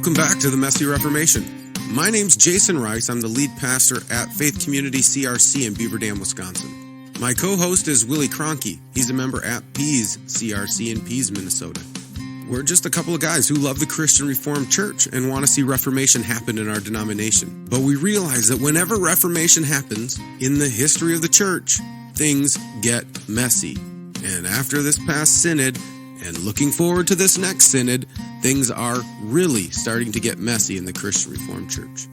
Welcome back to the Messy Reformation. My name's Jason Rice. I'm the lead pastor at Faith Community CRC in Beaver Dam, Wisconsin. My co-host is Willie Cronky. He's a member at Pease CRC in Pease, Minnesota. We're just a couple of guys who love the Christian Reformed Church and want to see Reformation happen in our denomination. But we realize that whenever Reformation happens in the history of the church, things get messy. And after this past synod, and looking forward to this next synod, things are really starting to get messy in the Christian Reformed Church.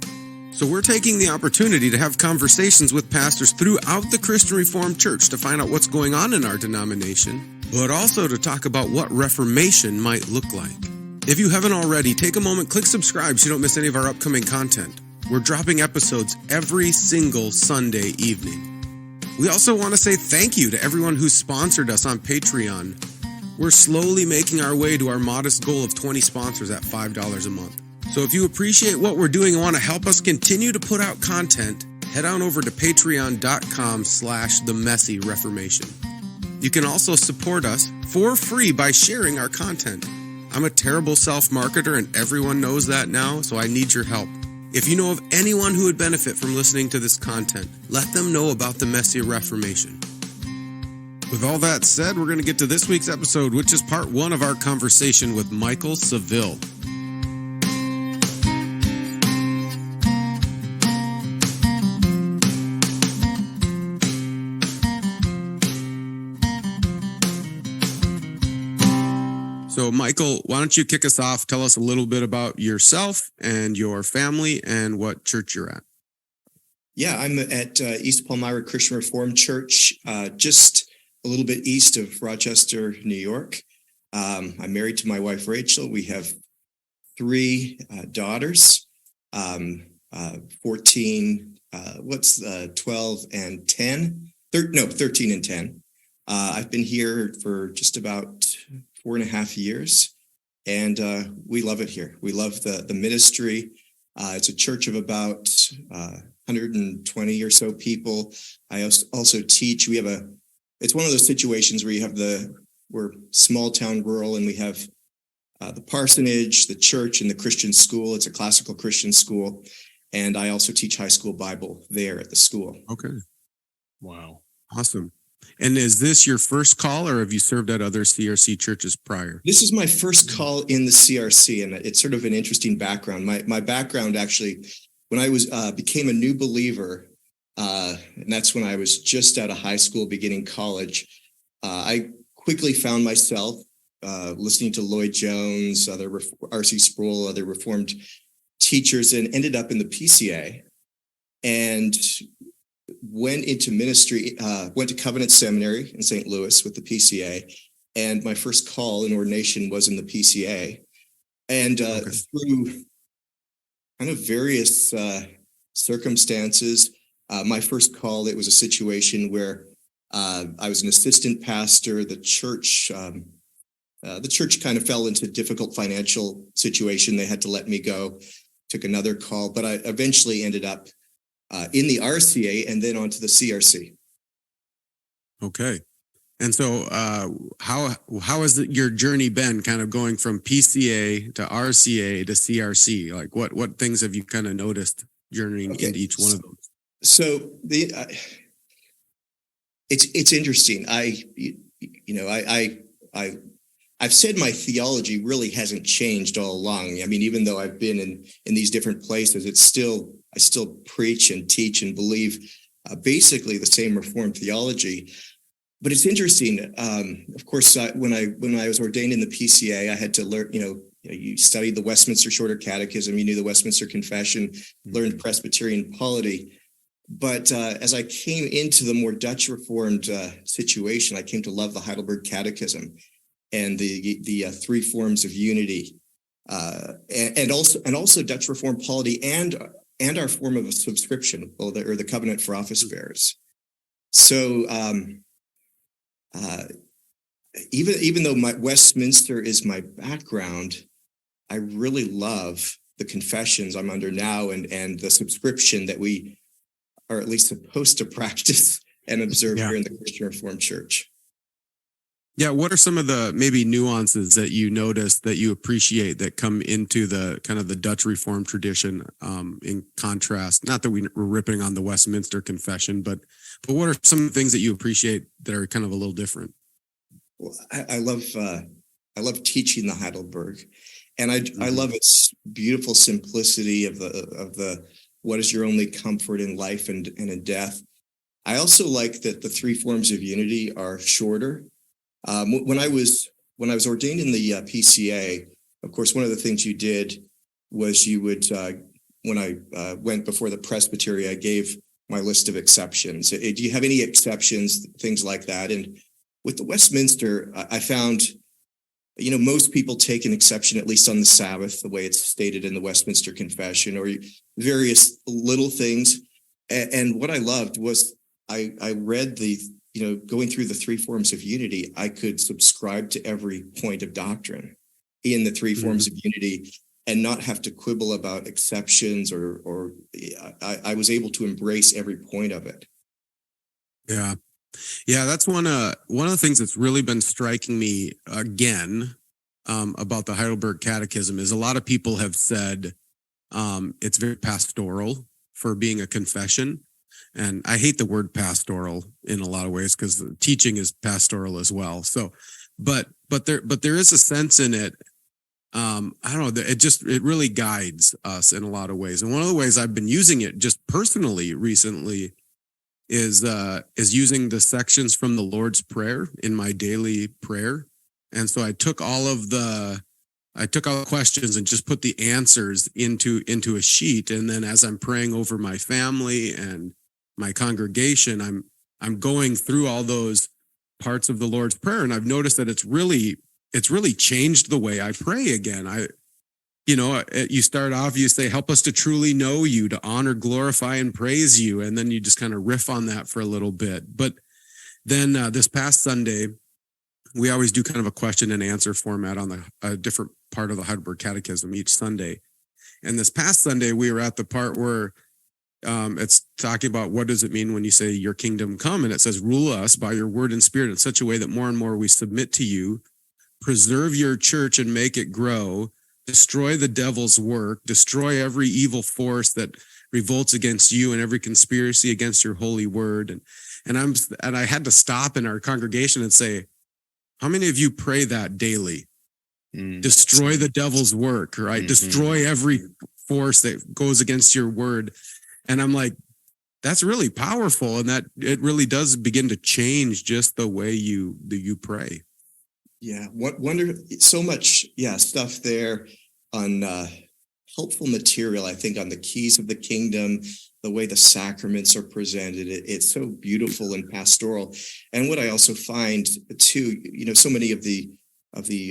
So we're taking the opportunity to have conversations with pastors throughout the Christian Reformed Church to find out what's going on in our denomination, but also to talk about what Reformation might look like. If you haven't already, take a moment, click subscribe so you don't miss any of our upcoming content. We're dropping episodes every single Sunday evening. We also want to say thank you to everyone who sponsored us on Patreon. We're slowly making our way to our modest goal of 20 sponsors at $5 a month. So if you appreciate what we're doing and want to help us continue to put out content, head on over to patreon.com/themessyreformation. You can also support us for free by sharing our content. I'm a terrible self-marketer and everyone knows that now, so I need your help. If you know of anyone who would benefit from listening to this content, let them know about the Messy Reformation. With all that said, we're going to get to this week's episode, which is part one of our conversation with Michael Saville. So, Michael, why don't you kick us off? Tell us a little bit about yourself and your family and what church you're at. Yeah, I'm at East Palmyra Christian Reformed Church, just a little bit east of Rochester, New York. I'm married to my wife, Rachel. We have three daughters, 14, 12 and 10. 13 and 10. I've been here for just about 4.5 years, and we love it here. We love the ministry. It's a church of about 120 or so people. I also teach. It's one of those situations where we're small town rural, and we have the parsonage, the church, and the Christian school. It's a classical Christian school. And I also teach high school Bible there at the school. Okay. Wow. Awesome. And is this your first call, or have you served at other CRC churches prior? This is my first call in the CRC, and it's sort of an interesting background. My background, actually, when I became a new believer, and that's when I was just out of high school, beginning college, I quickly found myself listening to Lloyd Jones, other R.C. Sproul, other Reformed teachers, and ended up in the PCA and went into ministry, went to Covenant Seminary in St. Louis with the PCA. And my first call in ordination was in the PCA. And through kind of various circumstances, my first call, it was a situation where I was an assistant pastor. The church kind of fell into a difficult financial situation. They had to let me go, took another call, but I eventually ended up in the RCA and then onto the CRC. Okay. And so how has your journey been, kind of going from PCA to RCA to CRC? Like what things have you kind of noticed journeying into each one of them? So it's interesting. I've said my theology really hasn't changed all along. I mean, even though I've been in these different places, I still preach and teach and believe basically the same Reformed theology. But it's interesting. Of course, when I was ordained in the PCA, I had to learn. You studied the Westminster Shorter Catechism, you knew the Westminster Confession, learned Presbyterian polity. But as I came into the more Dutch Reformed situation, I came to love the Heidelberg Catechism and the three forms of unity, and also Dutch Reformed polity and our form of a subscription, or the covenant for office bearers. So even though my Westminster is my background, I really love the confessions I'm under now and the subscription that we are at least supposed to practice and observe here in the Christian Reformed Church. Yeah, what are some of the maybe nuances that you notice that you appreciate that come into the kind of the Dutch Reformed tradition, in contrast? Not that we're ripping on the Westminster Confession, but what are some things that you appreciate that are kind of a little different? Well, I love teaching the Heidelberg, and I love its beautiful simplicity of the what is your only comfort in life and in death. I also like that the three forms of unity are shorter. When I was ordained in the PCA, of course, one of the things you did was you would, when I went before the presbytery, I gave my list of exceptions. Do you have any exceptions, things like that? And with the Westminster, I found, most people take an exception, at least on the Sabbath, the way it's stated in the Westminster Confession, or various little things. And what I loved was I read going through the three forms of unity, I could subscribe to every point of doctrine in the three forms of unity and not have to quibble about exceptions, or I was able to embrace every point of it. Yeah. Yeah, that's one of the things that's really been striking me again, about the Heidelberg Catechism is a lot of people have said, it's very pastoral for being a confession. And I hate the word pastoral in a lot of ways because the teaching is pastoral as well. So, but there is a sense in it. I don't know. It really guides us in a lot of ways. And one of the ways I've been using it just personally recently is using the sections from the Lord's Prayer in my daily prayer. And so I took all the questions and just put the answers into a sheet. And then as I'm praying over my family and my congregation, I'm going through all those parts of the Lord's Prayer, and I've noticed that it's really changed the way I pray again. You start off, you say, help us to truly know you, to honor, glorify, and praise you. And then you just kind of riff on that for a little bit. But then this past Sunday, we always do kind of a question and answer format on a different part of the Heidelberg Catechism each Sunday. And this past Sunday, we were at the part where it's talking about what does it mean when you say your kingdom come, and it says rule us by your word and spirit in such a way that more and more we submit to you, preserve your church and make it grow, destroy the devil's work, destroy every evil force that revolts against you and every conspiracy against your holy word. And I had to stop in our congregation and say, how many of you pray that daily? Destroy the devil's work, right? Destroy every force that goes against your word. And I'm like, that's really powerful. And that it really does begin to change just the way you pray. Yeah. Wonder so much. Yeah. Stuff there on helpful material, I think, on the keys of the kingdom, the way the sacraments are presented. It's so beautiful and pastoral. And what I also find too, so many of the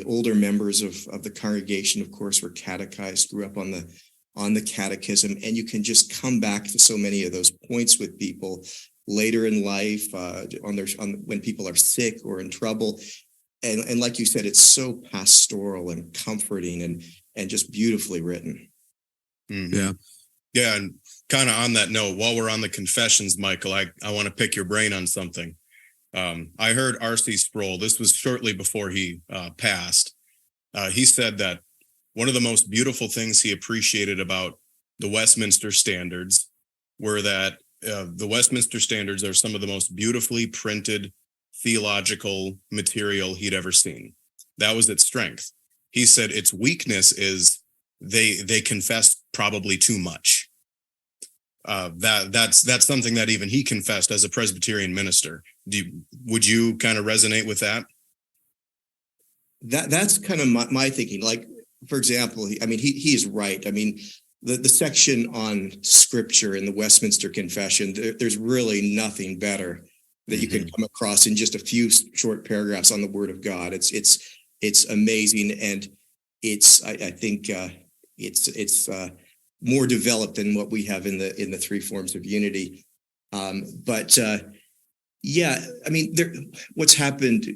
older members of the congregation, of course, were catechized, grew up on the catechism, and you can just come back to so many of those points with people later in life, when people are sick or in trouble. And like you said, it's so pastoral and comforting and just beautifully written. Yeah. Yeah. And kind of on that note, while we're on the confessions, Michael, I want to pick your brain on something. I heard R.C. Sproul, this was shortly before he passed. He said that one of the most beautiful things he appreciated about the Westminster Standards were that the Westminster Standards are some of the most beautifully printed theological material he'd ever seen. That was its strength. He said its weakness is they confess probably too much. That's something that even he confessed as a Presbyterian minister. Would you kind of resonate with that? That's kind of my thinking. Like, for example, he is right. I mean, the section on scripture in the Westminster Confession, there's really nothing better that you can come across in just a few short paragraphs on the Word of God. It's amazing, and I think it's more developed than what we have in the three forms of unity. But what's happened,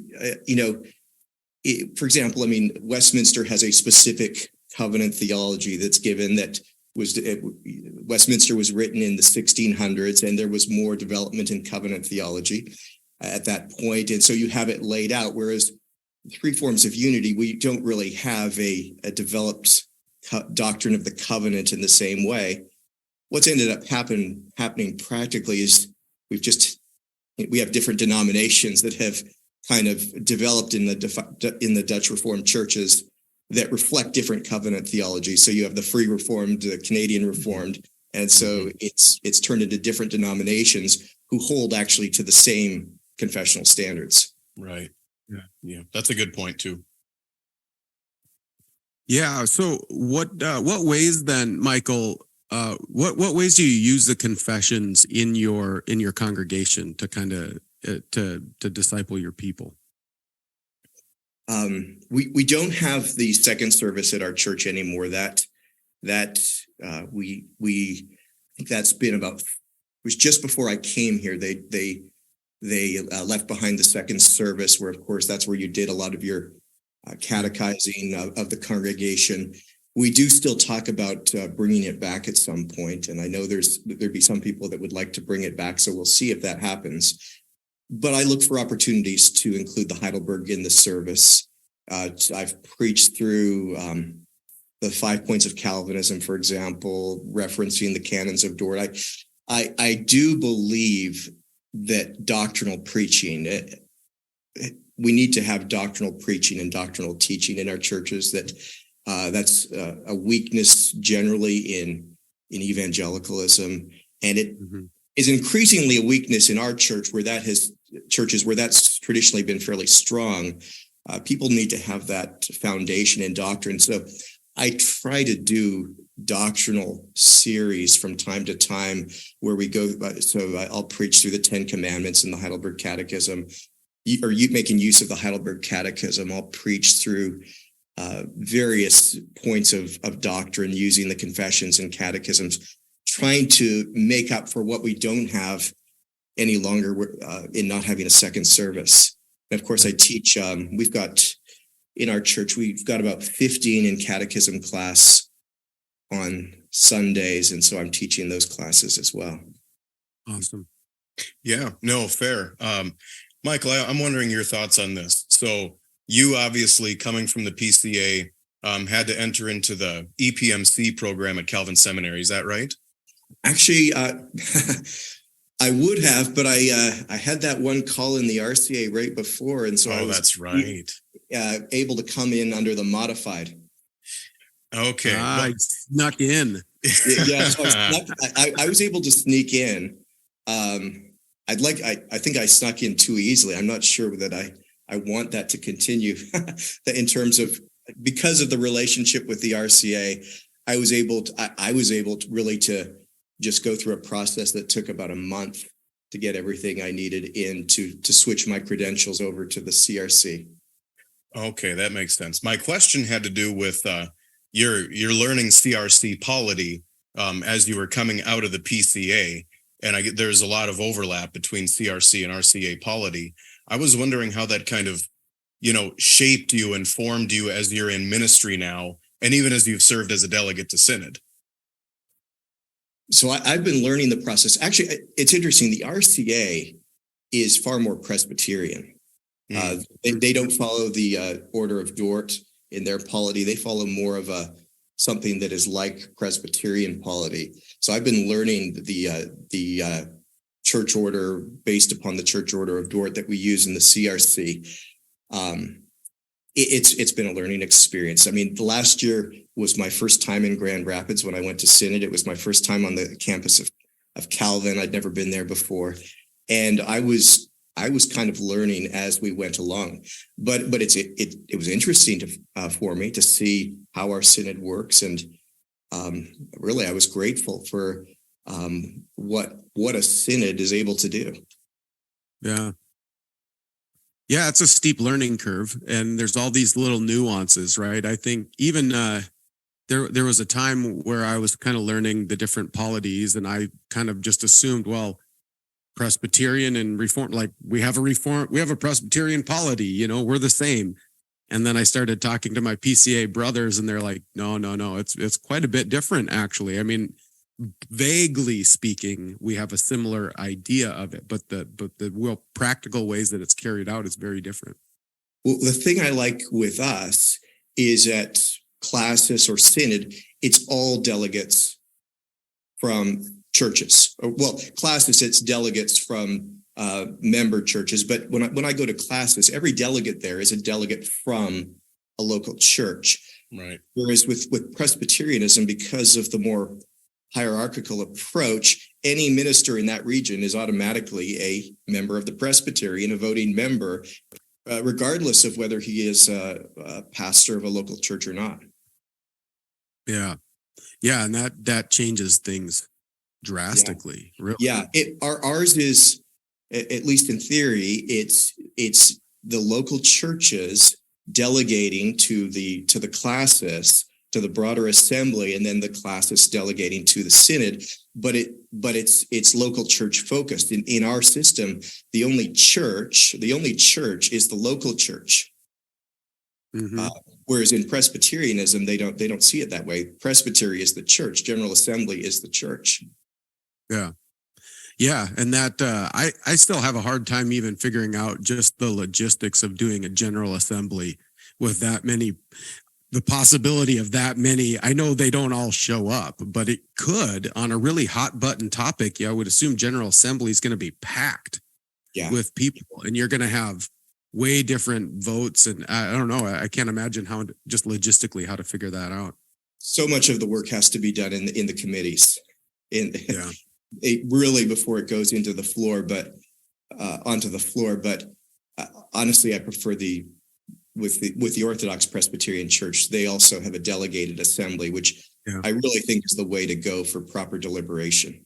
for example, Westminster has a specific covenant theology that's given that Westminster was written in the 1600s, and there was more development in covenant theology. at that point. And so you have it laid out, whereas three forms of unity, we don't really have a developed doctrine of the covenant in the same way. What's ended up happening practically is we have different denominations that have kind of developed in the Dutch Reformed churches that reflect different covenant theology. So you have the Free Reformed, the Canadian Reformed, and so it's turned into different denominations who hold actually to the same confessional standards. Right. Yeah. That's a good point too. Yeah. So what ways then, Michael? What ways do you use the confessions in your congregation to kind of to disciple your people? We don't have the second service at our church anymore. We I think that's been it was just before I came here. They left behind the second service, where of course that's where you did a lot of your catechizing of the congregation. We do still talk about bringing it back at some point, and I know there'd be some people that would like to bring it back, so we'll see if that happens. But I look for opportunities to include the Heidelberg in the service. I've preached through the 5 points of Calvinism, for example, referencing the canons of Dort. I do believe that doctrinal preaching, we need to have doctrinal preaching and doctrinal teaching in our churches. That's a weakness generally in evangelicalism, and it is increasingly a weakness in our church, where churches where that's traditionally been fairly strong. People need to have that foundation in doctrine. So I try to do doctrinal series from time to time where we go. So I'll preach through the 10 Commandments in the Heidelberg Catechism, or you making use of the Heidelberg Catechism. I'll preach through various points of doctrine using the confessions and catechisms, trying to make up for what we don't have any longer in not having a second service. And of course, I teach, in our church, we've got about 15 in catechism class on Sundays. And so I'm teaching those classes as well. Awesome. Yeah, no, fair. Michael, I'm wondering your thoughts on this. So you obviously, coming from the PCA, had to enter into the EPMC program at Calvin Seminary. Is that right? Actually, I would have, but I had that one call in the RCA right before, and so I was that's right. Able to come in under the modified. Okay, I snuck in. Yeah, so I was able to sneak in. I think I snuck in too easily. I'm not sure that I want that to continue in terms of, because of the relationship with the RCA, I was able to really to just go through a process that took about a month to get everything I needed in to switch my credentials over to the CRC. Okay, that makes sense. My question had to do with your learning CRC polity as you were coming out of the PCA, and there's a lot of overlap between CRC and RCA polity. I was wondering how that kind of, shaped you, informed you as you're in ministry now, and even as you've served as a delegate to Synod. So I've been learning the process. Actually, it's interesting. The RCA is far more Presbyterian. They don't follow the Order of Dort in their polity. They follow more of something that is like Presbyterian polity. So I've been learning the church order based upon the church order of Dort that we use in the CRC. It's been a learning experience. I mean, last year was my first time in Grand Rapids when I went to Synod. It was my first time on the campus of Calvin. I'd never been there before. And I was kind of learning as we went along. But it was interesting for me to see how our Synod works. And really, I was grateful for what a Synod is able to do. Yeah. Yeah, it's a steep learning curve, and there's all these little nuances, right? I think even there was a time where I was kind of learning the different polities, and I kind of just assumed, well, Presbyterian and Reform, like we have a Presbyterian polity, we're the same. And then I started talking to my PCA brothers, and they're like, no, it's quite a bit different, actually. I mean, vaguely speaking, we have a similar idea of it, but the real practical ways that it's carried out is very different. Well, the thing I like with us is at Classis or Synod, it's all delegates from churches. Well, Classis, it's delegates from member churches. But when I go to Classis, every delegate there is a delegate from a local church. Right. Whereas with Presbyterianism, because of the more hierarchical approach, any minister in that region is automatically a member of the Presbyterian, a voting member, regardless of whether he is a pastor of a local church or not. Yeah. Yeah. And that changes things drastically. Yeah. Really. Yeah. Ours is, at least in theory, it's the local churches delegating to the classis, to the broader assembly, and then the classis delegating to the synod. But it's local church focused. In our system, the only church is the local church. Mm-hmm. Whereas in Presbyterianism, they don't see it that way. Presbytery is the church. General Assembly is the church. Yeah. Yeah. And that I still have a hard time even figuring out just the logistics of doing a General Assembly with that many, the possibility of that many. I know they don't all show up, but it could on a really hot button topic. Yeah, I would assume General Assembly is going to be packed with people, and you're going to have way different votes. And I don't know. I can't imagine how just logistically how to figure that out. So much of the work has to be done in the committees. Yeah. It really before it goes into the floor, but onto the floor. But honestly, I prefer with the Orthodox Presbyterian Church. They also have a delegated assembly, which I really think is the way to go for proper deliberation.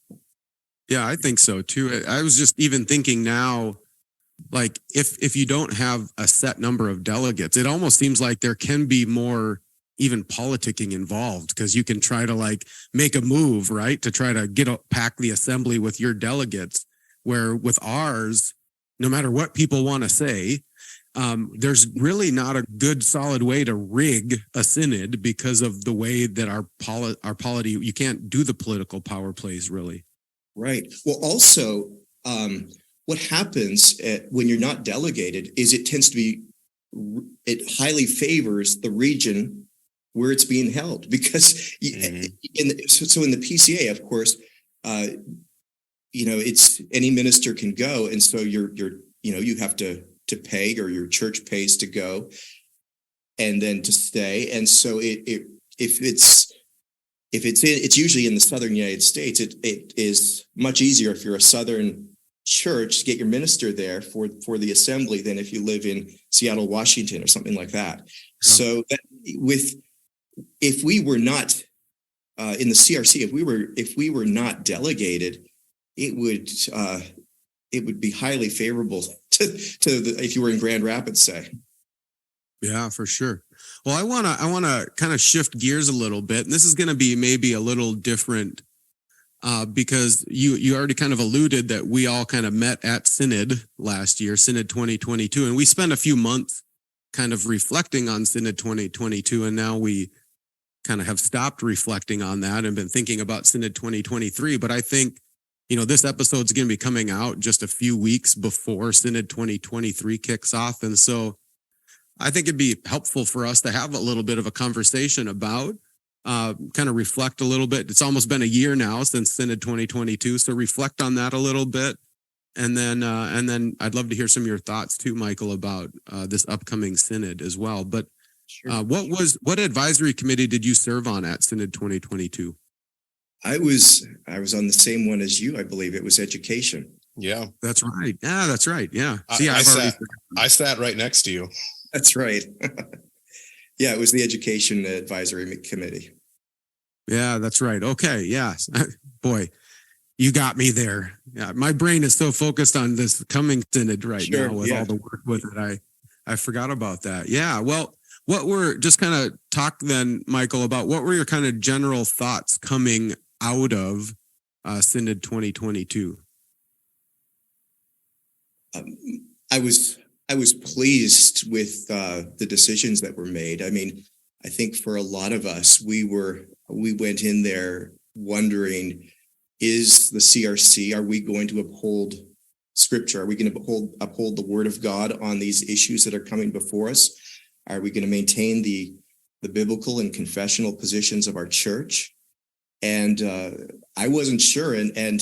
Yeah, I think so too. I was just even thinking now, like if you don't have a set number of delegates, it almost seems like there can be more even politicking involved, because you can try to like make a move, right, to try to pack the assembly with your delegates, where with ours, no matter what people want to say, there's really not a good solid way to rig a synod because of the way that our polity, you can't do the political power plays really. Right. Well, also, what happens when you're not delegated is it highly favors the region where it's being held, because in the PCA, of course, it's any minister can go, and so you have to pay, or your church pays to go and then to stay. And so it's usually in the southern United States, it is much easier if you're a southern church to get your minister there for the assembly than if you live in Seattle, Washington, or something like that. Yeah. So if we were not in the CRC, if we were not delegated, it would be highly favorable to if you were in Grand Rapids, say. Yeah, for sure. Well, I wanna kind of shift gears a little bit, and this is going to be maybe a little different because you already kind of alluded that we all kind of met at Synod last year, Synod 2022, and we spent a few months kind of reflecting on Synod 2022, and now we kind of have stopped reflecting on that and been thinking about Synod 2023. But I think, this episode's going to be coming out just a few weeks before Synod 2023 kicks off. And so I think it'd be helpful for us to have a little bit of a conversation about, kind of reflect a little bit. It's almost been a year now since Synod 2022. So reflect on that a little bit. And then I'd love to hear some of your thoughts too, Michael, about this upcoming Synod as well. But sure. What advisory committee did you serve on at Synod 2022? I was on the same one as you. I believe it was education. Yeah, that's right. Yeah, that's right. Yeah. See, I sat right next to you. That's right. Yeah, it was the education advisory committee. Yeah, that's right. Okay. Yeah. Boy, you got me there. Yeah, my brain is so focused on this coming Synod right now with all the work with it. I forgot about that. Yeah. Well, what were just kind of talk then, Michael, about what were your kind of general thoughts coming out of Synod 2022? I was pleased with the decisions that were made. I mean, I think for a lot of us, we went in there wondering, is the CRC, are we going to uphold Scripture? Are we going to uphold the Word of God on these issues that are coming before us? Are we going to maintain the biblical and confessional positions of our church? And I wasn't sure. And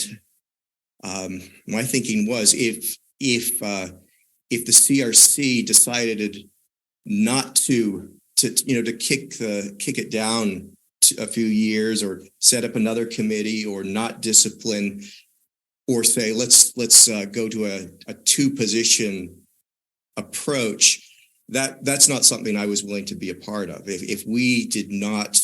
my thinking was, if the CRC decided not to kick it down a few years, or set up another committee, or not discipline, or say let's go to a two position approach, that's not something I was willing to be a part of. If we did not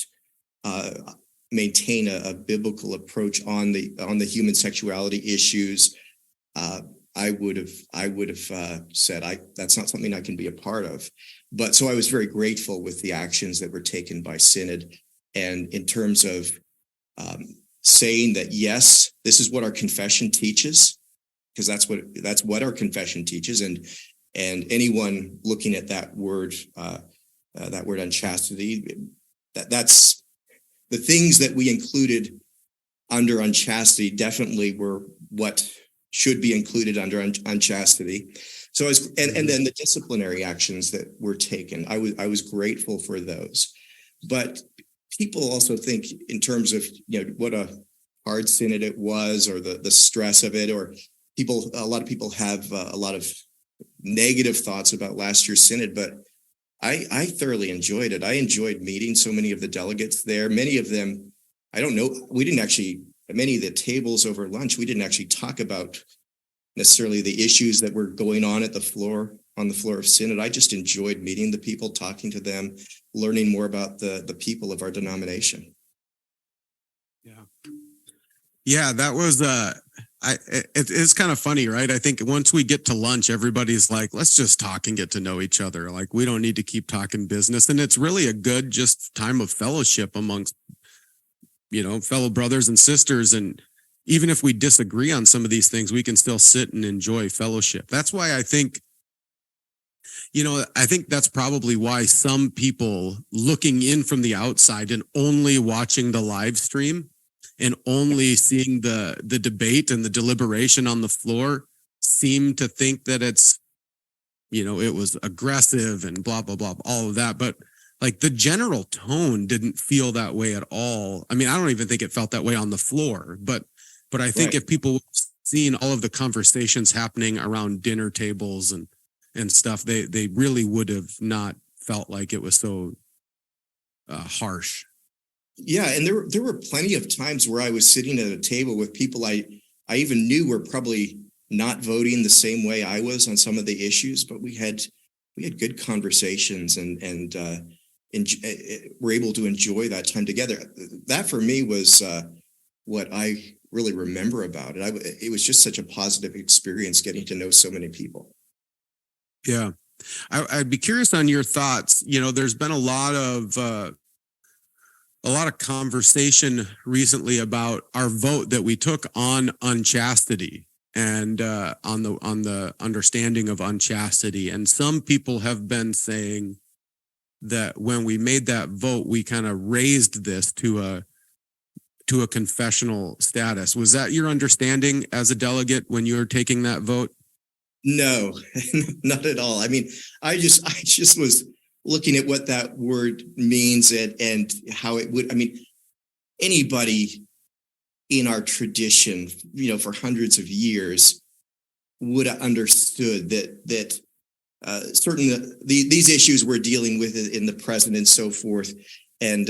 maintain a biblical approach on the human sexuality issues, I would have said that's not something I can be a part of. But so I was very grateful with the actions that were taken by Synod, and in terms of saying that, yes, this is what our confession teaches, because that's what our confession teaches, and anyone looking at that word on chastity, that's the things that we included under unchastity definitely were what should be included under unchastity. So and then the disciplinary actions that were taken, I was grateful for those. But people also think in terms of what a hard synod it was, or the stress of it, or a lot of people have a lot of negative thoughts about last year's synod, but I thoroughly enjoyed it. I enjoyed meeting so many of the delegates there. Many of them, I don't know, many of the tables over lunch, we didn't actually talk about necessarily the issues that were going on on the floor of Synod. I just enjoyed meeting the people, talking to them, learning more about the people of our denomination. Yeah, that was it's kind of funny, right? I think once we get to lunch, everybody's like, let's just talk and get to know each other. Like, we don't need to keep talking business. And it's really a good just time of fellowship amongst, fellow brothers and sisters. And even if we disagree on some of these things, we can still sit and enjoy fellowship. That's why I think that's probably why some people looking in from the outside and only watching the live stream and only seeing the debate and the deliberation on the floor seem to think that it's, it was aggressive and blah, blah, blah, all of that. But like, the general tone didn't feel that way at all. I mean, I don't even think it felt that way on the floor, but I think Right. If people seen all of the conversations happening around dinner tables and stuff, they really would have not felt like it was so harsh. Yeah, and there were plenty of times where I was sitting at a table with people I even knew were probably not voting the same way I was on some of the issues, but we had good conversations and were able to enjoy that time together. That for me was what I really remember about it. It was just such a positive experience getting to know so many people. Yeah, I'd be curious on your thoughts. There's been a lot of conversation recently about our vote that we took on unchastity and on the understanding of unchastity. And some people have been saying that when we made that vote, we kind of raised this to a confessional status. Was that your understanding as a delegate when you were taking that vote? No, not at all. I mean, I just was looking at what that word means and how it would, anybody in our tradition, for hundreds of years would have understood that certain these issues we're dealing with in the present and so forth. And,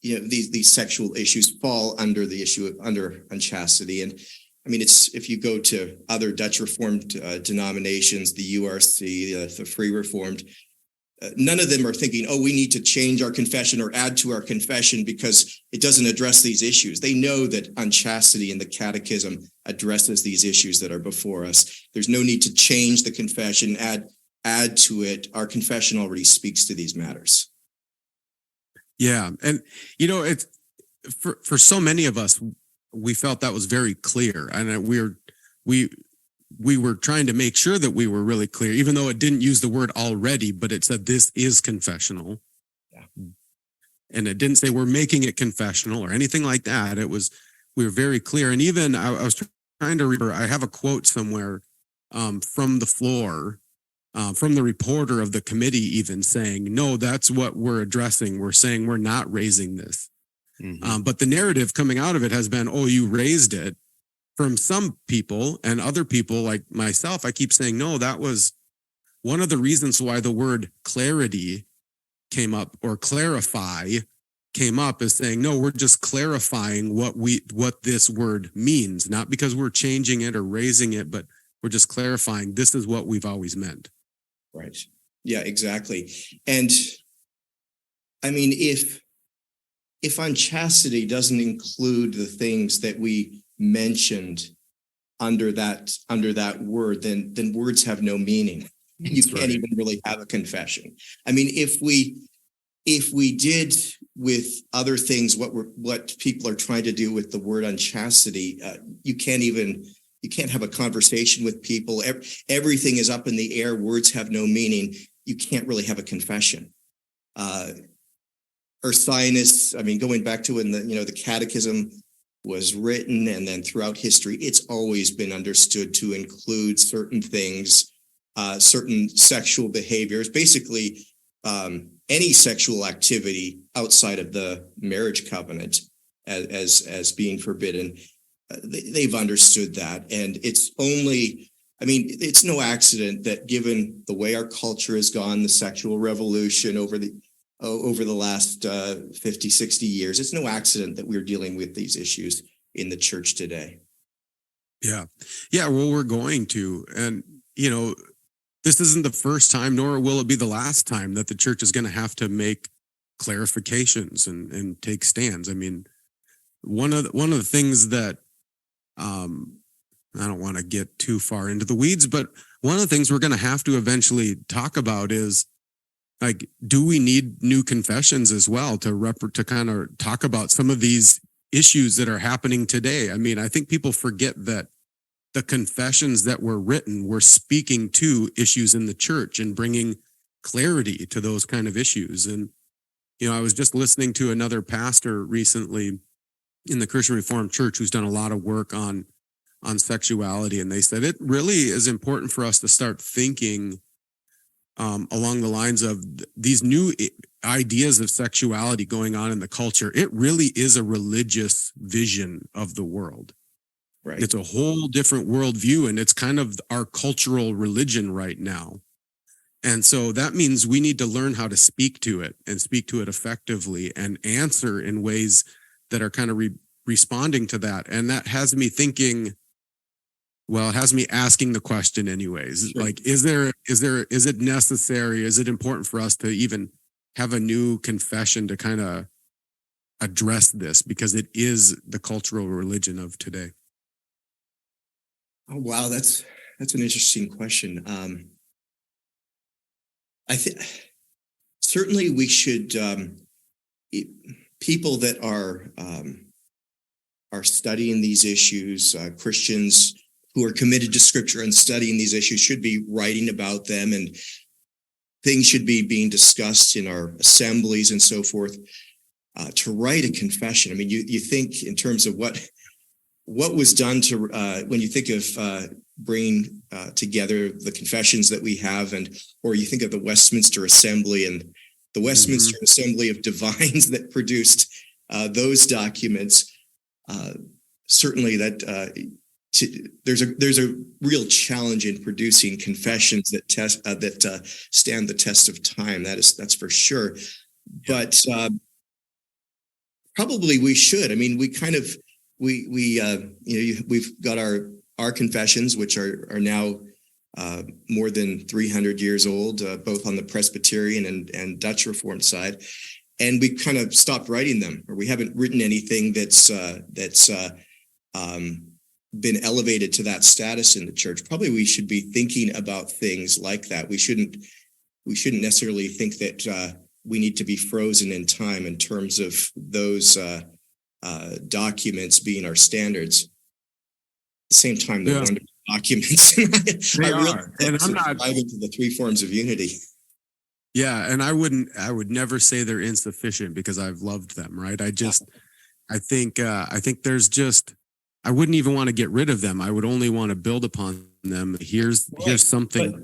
these sexual issues fall under the issue under unchastity. And it's, if you go to other Dutch Reformed denominations, the URC, the Free Reformed, none of them are thinking, we need to change our confession or add to our confession because it doesn't address these issues. They know that unchastity in the Catechism addresses these issues that are before us. There's no need to change the confession, add to it. Our confession already speaks to these matters. Yeah. And, it's for so many of us, we felt that was very clear. And we were trying to make sure that we were really clear, even though it didn't use the word already, but it said this is confessional. Yeah. And it didn't say we're making it confessional or anything like that. We were very clear. And even I was trying to remember, I have a quote somewhere from the floor, from the reporter of the committee, even saying, no, that's what we're addressing. We're saying we're not raising this. Mm-hmm. But the narrative coming out of it has been, oh, you raised it. From some people, and other people like myself, I keep saying, no, that was one of the reasons why the word clarity came up, or clarify came up, is saying, no, we're just clarifying what this word means, not because we're changing it or raising it, but we're just clarifying this is what we've always meant. Right. Yeah, exactly. And I mean, if on chastity doesn't include the things that we mentioned under that word, then words have no meaning. You can't even really have a confession. I mean, if we did with other things what people are trying to do with the word on chastity, you can't have a conversation with people. Everything is up in the air. Words have no meaning. You can't really have a confession. Ursinus, I mean, going back to when the Catechism was written, and then throughout history, it's always been understood to include certain things, certain sexual behaviors, basically any sexual activity outside of the marriage covenant as being forbidden. They've understood that. And it's no accident that, given the way our culture has gone, the sexual revolution over the last 50, 60 years, it's no accident that we're dealing with these issues in the church today. Yeah. Yeah. Well, we're going to. And, this isn't the first time, nor will it be the last time, that the church is going to have to make clarifications and take stands. I mean, one of the things that I don't want to get too far into the weeds, but one of the things we're going to have to eventually talk about is, like, do we need new confessions as well to kind of talk about some of these issues that are happening today? I mean, I think people forget that the confessions that were written were speaking to issues in the church and bringing clarity to those kind of issues. And, I was just listening to another pastor recently in the Christian Reformed Church who's done a lot of work on sexuality. And they said it really is important for us to start thinking along the lines of these new ideas of sexuality going on in the culture. It really is a religious vision of the world. Right. It's a whole different worldview, and it's kind of our cultural religion right now. And so that means we need to learn how to speak to it, and speak to it effectively, and answer in ways that are kind of responding to that. And that has me thinking, well, it has me asking the question anyways. Sure. Like, is it necessary? Is it important for us to even have a new confession to kind of address this? Because it is the cultural religion of today. Oh, wow. That's an interesting question. I think certainly we should, people that are studying these issues, Christians who are committed to Scripture and studying these issues, should be writing about them, and things should be being discussed in our assemblies and so forth. To write a confession, I mean, you think in terms of what was done to when you think of bringing together the confessions that we have, or you think of the Westminster Assembly and the Westminster Assembly of Divines that produced those documents. Certainly, that there's a real challenge in producing confessions that stand the test of time. That's for sure. Yeah. But probably we should. I mean, we kind of we've got our confessions, which are now more than 300 years old, both on the Presbyterian and Dutch Reformed side, and we kind of stopped writing them, or we haven't written anything that's been elevated to that status in the church. Probably we should be thinking about things like that. We shouldn't necessarily think that we need to be frozen in time in terms of those documents being our standards. At the same time, they're wonderful documents. They are. And I'm not diving into the three forms of unity. Yeah, and I would never say they're insufficient because I've loved them, right? I think there's just, I wouldn't even want to get rid of them. I would only want to build upon them. Here's something. But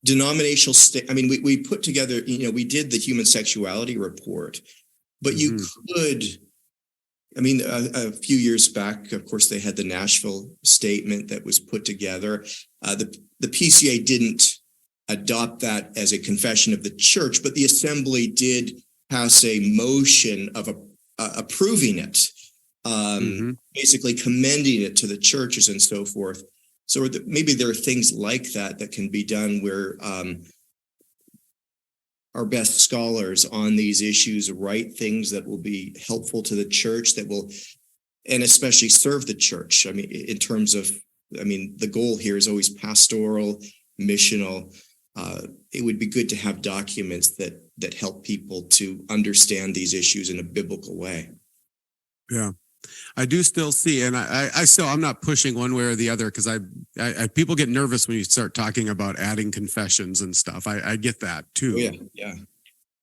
denominational state. I mean, we put together, we did the human sexuality report, but you could, I mean, a few years back, of course, they had the Nashville statement that was put together. The PCA didn't adopt that as a confession of the church, but the assembly did pass a motion of approving it, basically commending it to the churches and so forth. So maybe there are things like that can be done where our best scholars on these issues write things that will be helpful to the church, that will, and especially serve the church. I mean, in terms of, the goal here is always pastoral, missional. It would be good to have documents that help people to understand these issues in a biblical way. Yeah, I do still see, and I'm not pushing one way or the other, because I people get nervous when you start talking about adding confessions and stuff. I get that too. Oh, yeah.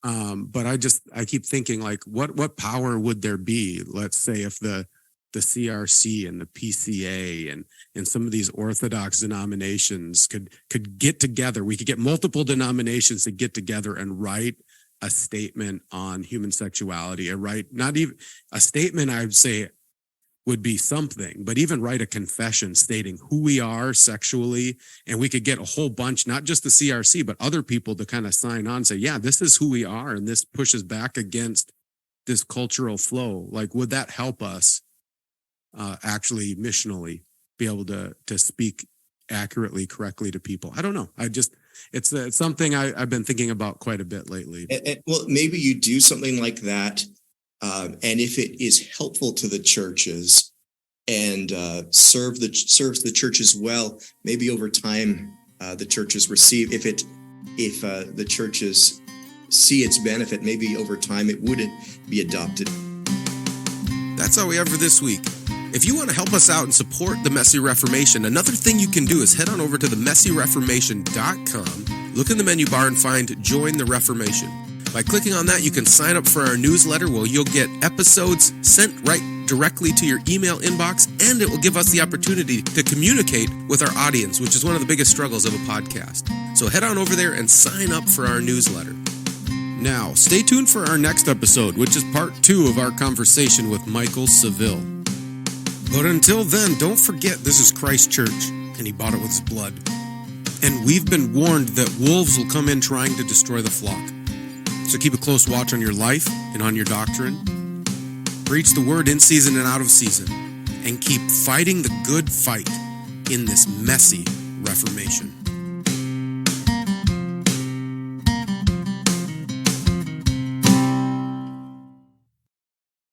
But I keep thinking, like, what power would there be? Let's say if the CRC and the PCA and some of these Orthodox denominations could get together. We could get multiple denominations to get together and write a statement on human sexuality, not even a statement, I would say, would be something, but even write a confession stating who we are sexually. And we could get a whole bunch, not just the CRC, but other people to kind of sign on and say, yeah, this is who we are. And this pushes back against this cultural flow. Like, would that help us actually missionally be able to speak accurately, correctly to people? I don't know. It's something I've been thinking about quite a bit lately. Well, maybe you do something like that. And if it is helpful to the churches and serves the churches well, maybe over time the churches receive. If the churches see its benefit, maybe over time it wouldn't be adopted. That's all we have for this week. If you want to help us out and support the Messy Reformation, another thing you can do is head on over to themessyreformation.com, look in the menu bar and find Join the Reformation. By clicking on that, you can sign up for our newsletter where you'll get episodes sent right directly to your email inbox, and it will give us the opportunity to communicate with our audience, which is one of the biggest struggles of a podcast. So head on over there and sign up for our newsletter. Now, stay tuned for our next episode, which is part 2 of our conversation with Michael Saville. But until then, don't forget this is Christ's church, and he bought it with his blood. And we've been warned that wolves will come in trying to destroy the flock. So keep a close watch on your life and on your doctrine. Preach the word in season and out of season. And keep fighting the good fight in this messy Reformation.